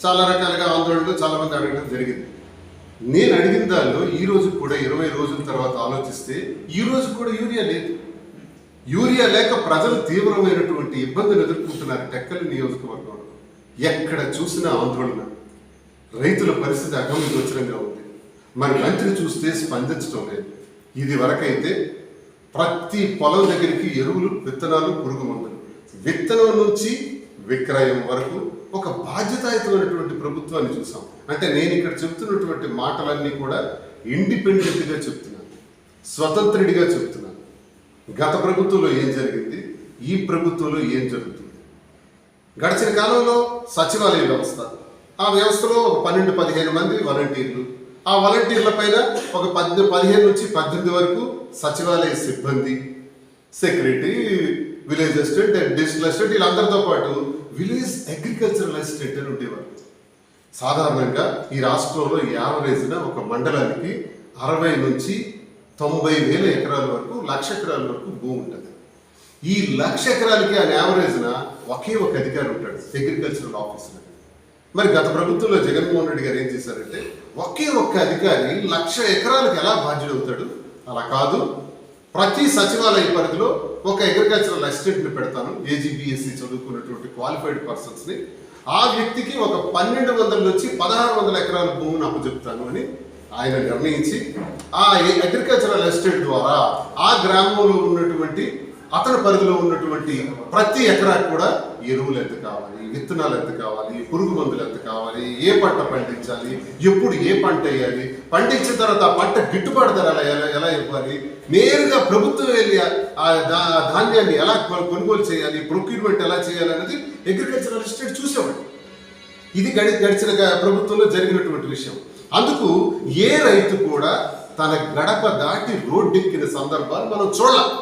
చాలా రకాలుగా ఆందోళనలు చాలామంది అడగడం జరిగింది. నేను అడిగిన దానిలో ఈ రోజు కూడా 20 రోజుల తర్వాత ఆలోచిస్తే ఈ రోజు కూడా యూరియా లేదు. యూరియా లేక ప్రజలు తీవ్రమైనటువంటి ఇబ్బందులు ఎదుర్కొంటున్నారు. టెక్కలి నియోజకవర్గంలో ఎక్కడ చూసినా ఆందోళన, రైతుల పరిస్థితి అగమ్యగోచరంగా ఉంది. మరి మంత్రి చూస్తే స్పందించడం లేదు. ఇది వరకైతే ప్రతి పొలం దగ్గరికి ఎరువులు, విత్తనాలు, పురుగు మందులు, విత్తనం నుంచి విక్రయం వరకు ఒక బాధ్యతాయుతమైనటువంటి ప్రభుత్వాన్ని చూసాం. అంటే నేను ఇక్కడ చెప్తున్నటువంటి మాటలన్నీ కూడా ఇండిపెండెంట్గా చెప్తున్నాను, స్వతంత్రుడిగా చెప్తున్నాను. గత ప్రభుత్వంలో ఏం జరిగింది, ఈ ప్రభుత్వంలో ఏం జరుగుతుంది. గడిచిన కాలంలో సచివాలయ వ్యవస్థ, ఆ వ్యవస్థలో ఒక 12-15 మంది వాలంటీర్లు, ఆ వాలంటీర్ల పైన ఒక 15 నుంచి 18 వరకు సచివాలయ సిబ్బంది, secretary, village assistant, district assistant, వీళ్ళందరితో పాటు విలేజ్ అగ్రికల్చరల్ అసిస్టెంట్ అని ఉండేవారు. సాధారణంగా ఈ రాష్ట్రంలో యావరేజ్న ఒక మండలానికి 60 నుంచి 90,000 ఎకరాల వరకు, 1,00,000 ఎకరాల వరకు భూమి ఉంటుంది. ఈ 1,00,000 ఎకరాలకి ఆ యావరేజ్న ఒకే ఒక అధికారి ఉంటాడు, అగ్రికల్చరల్ ఆఫీసర్. మరి గత ప్రభుత్వంలో జగన్మోహన్ రెడ్డి గారు ఏం చేశారంటే ఒకే ఒక్క అధికారి 1,00,000 ఎకరాలకు ఎలా బాధ్యుడవుతాడు? అలా కాదు, ప్రతి సచివాలయ పరిధిలో ఒక అగ్రికల్చరల్ అసిస్టెంట్ని పెడతాను, ఏజీబీఎస్సీ చదువుకున్నటువంటి క్వాలిఫైడ్ పర్సన్స్ని. ఆ వ్యక్తికి ఒక 1,200 నుంచి 1,600 ఎకరాల భూమిని అప్పచెప్తాను అని ఆయన నిర్ణయించి ఆ అగ్రికల్చరల్ అసిస్టెంట్ ద్వారా ఆ గ్రామంలో ఉన్నటువంటి, అతని పరిధిలో ఉన్నటువంటి ప్రతి ఎకరాకు కూడా ఎరువులు ఎంత కావాలి, విత్తనాలు ఎంత కావాలి, పురుగు మందులు ఎంత కావాలి, ఏ పంట పండించాలి, ఎప్పుడు ఏ పంట వేయాలి, పండించిన తర్వాత ఆ పంట గిట్టుబాటు ధర ఎలా ఇవ్వాలి, నేరుగా ప్రభుత్వం వెళ్ళి ఆ ధాన్యాన్ని ఎలా కొనుగోలు చేయాలి, ప్రొక్యూర్మెంట్ ఎలా చేయాలి అనేది అగ్రికల్చరల్ అసిస్టెంట్ చూసేవాడు. ఇది గడిచిన ప్రభుత్వంలో జరిగినటువంటి విషయం. అందుకు ఏ రైతు కూడా తన గడప దాటి రోడ్డెక్కిన సందర్భాలు మనం చూడాలి.